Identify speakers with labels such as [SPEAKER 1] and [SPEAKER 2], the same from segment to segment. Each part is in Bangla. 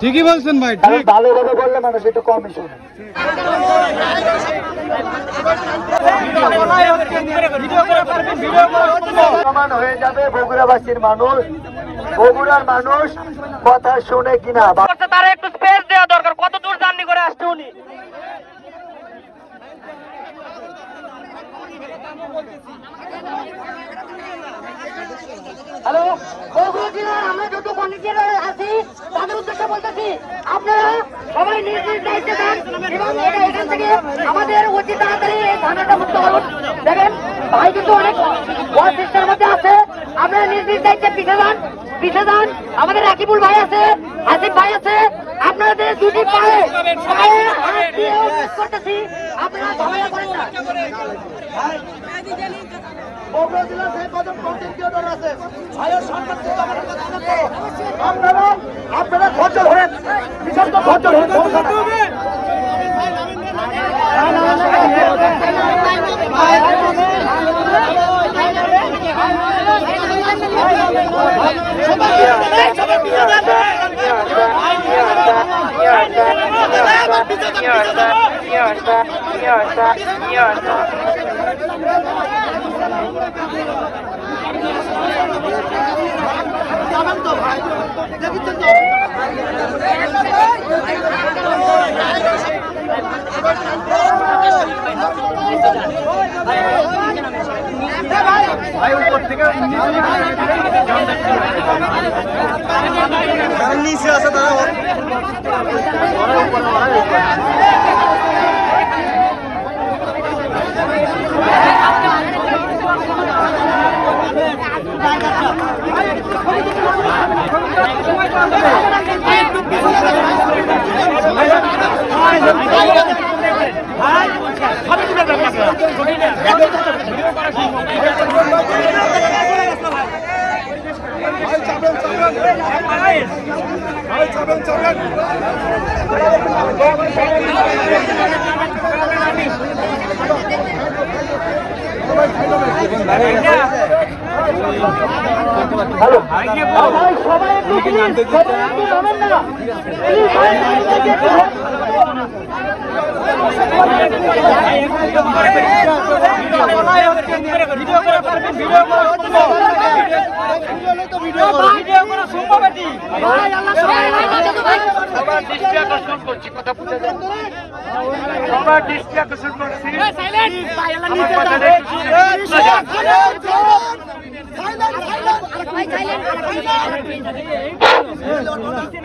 [SPEAKER 1] ঠিকই বলছেন ভাই, ঠিক।
[SPEAKER 2] ভালোভাবে বললে মানুষ একটু কমই শোনে। প্রমাণ হয়ে যাবে বগুড়াবাসীর মানুষ, বগুড়ার মানুষ কথা শুনে কিনা।
[SPEAKER 3] তারা একটু স্পেস দেওয়া দরকার, কত দূর জার্নি করে আসছে উনি।
[SPEAKER 4] হ্যালো, বগুড়া জেলার আমরা যত কমিটিরা আছি তাদের উদ্দেশ্যে বলতেছি, আপনারা সবাই নিজ নিজ দায়িত্বে যান এবং এখান থেকে আমাদের অতি তাড়াতাড়ি এই ধারণাটা মুক্ত করুন। দেখেন ভাই কিন্তু অনেক বড় চেষ্টার মধ্যে আছে, আপনারা নিজ নিজ দায়িত্বে পিছিয়ে যান। আমাদের রাকিবুল ভাই আছে, আসিফ ভাই আছে, আপনাদের দুটি পায়ে হাত দিয়ে অনুরোধ করতেছি, আপনারা ঝামেলা করেন না। বগুড়া জেলার যে কজন কন্টেন্ট ক্রিয়েটর আছে ভাইয়ের সম্মান থেকে আপনারা খরচর হয়েন, বিশেষ করে খরচর হয়ে
[SPEAKER 1] ভাই উপর থেকে নিচে আছে তারা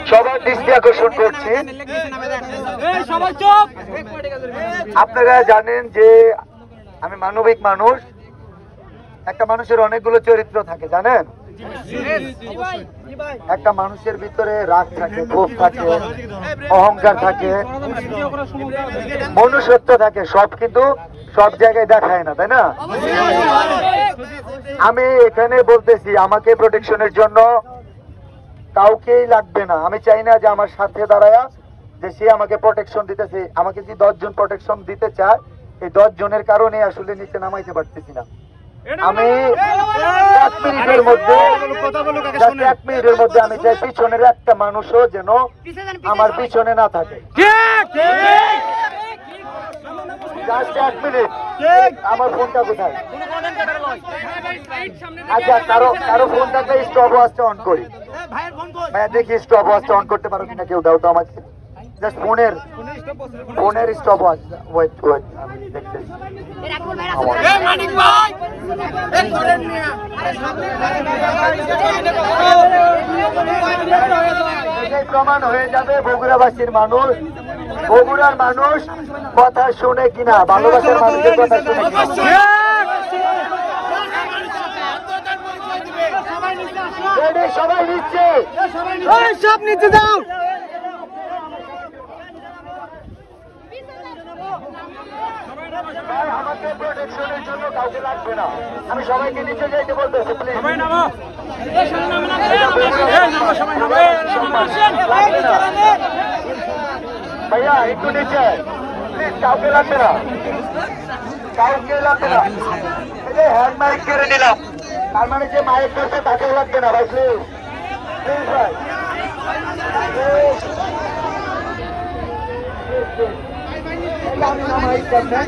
[SPEAKER 2] সবার দৃষ্টি আকর্ষণ করছি। আপনারা জানেন যে আমি মানবিক মানুষ, একটা মানুষের অনেকগুলো চরিত্র থাকে জানেন। একটা মানুষের ভিতরে রাগ থাকে, ক্ষোভ থাকে, অহংকার থাকে, মনুষ্যত্ব থাকে, সব কিন্তু সব জায়গায় দেখায় না, তাই না? আমি এখানে বলতেছি আমাকে প্রোটেকশনের জন্য কাউকেই লাগবে না। আমি চাই না যে আমার সাথে দাঁড়ায়া যে সে আমাকে প্রোটেকশন দিতেছে, আমাকে যদি 10 জন প্রোটেকশন দিতে চায়, এই 10 জনের কারণে আসলে নিচে নামাইতে পারতেছি না। আমি 1 মিনিটের মধ্যে আমি চাই পিছনের একটা মানুষও যেন আমার পিছনে না থাকে। Just 1 minute. আমার ফোনটা কোথায়? আচ্ছা, কারো ফোন থাকলে স্টপ ওয়াচটা অন করি। ভাইয়া দেখি স্টপ ওয়াচটা অন করতে পারো কিনা, কেউ দাও তো আমাকে। জাস্ট ফোনের স্টপ ওয়াচ। ওয়েট আমি দেখতেছি। এটাই প্রমাণ হয়ে যাবে বগুড়াবাসীর মানুষ, বগুড়ার মানুষ কথা শুনে কিনা, ভালোবাসার মানুষের কথা শুনে কিনা। সবাই নিচ্ছে, সব নিচে যাও। আমাকে প্রোটেকশনের জন্য কাউকে লাগবে না, আমি সবাইকে নিচে যাইতে বলতেছি প্লিজ। ভাইয়া একটু নিচে প্লিজ, কাউকে লাগবে না, কাউকে লাগবে না। হ্যান্ড মাইক কেড়ে নিলাম, তার মানে যে মাইক করছে তাকেও লাগবে না ভাই, প্লিজ প্লিজ ভাই। নামাই কেমনে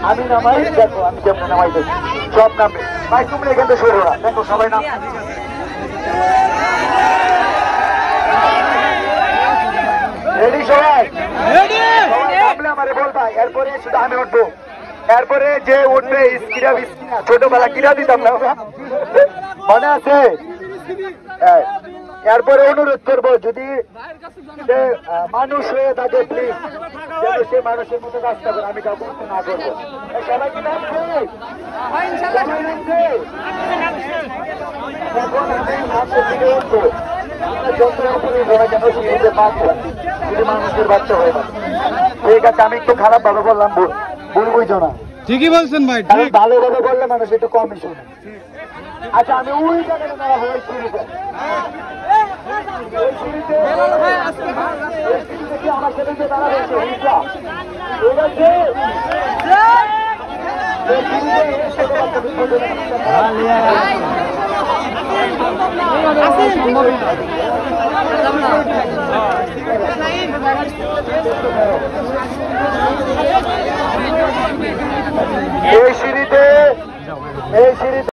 [SPEAKER 2] আমি নামাই দেখো আমি কেমনে নামাইতেছি সব নামবে ভাই তুমি এখান থেকে সরো না দেখো সবাই নাম রেডি সবাই নামলে আমারে বলবা এরপরে শুধু আমি উঠবো এরপরে যে উঠবে স্কিরা বিস্কিরা ছোটবেলা কিরা দিতাম না মনে আছে এরপরে অনুরোধ করবো যদি মানুষ হয়ে থাকে প্লিজ যেন সে মানুষের মতো কাজটা করে আমি কাউকে না করবো সবাই কি নামছে সবাই নামছে এখন আমি নামতে থেকে উঠবো যন্ত্রের উপরে ধরা কেন সিঁড়িতে বাচ্চা যদি মানুষের বাচ্চা হয়ে থাকে ঠিক আছে আমি একটু খারাপ ভাবে বললাম ভুল বুঝছো না
[SPEAKER 1] ঠিকই বলছেন ভাই
[SPEAKER 2] কারণ
[SPEAKER 1] ঠিক
[SPEAKER 2] ভালোভাবে বললে মানুষ একটু কমই শোনে আচ্ছা আমি ওই জায়গায় দাঁড়া হয়ে সিঁড়িতে আমার সাথে যে দাঁড়া হয়েছে ঠিক আছে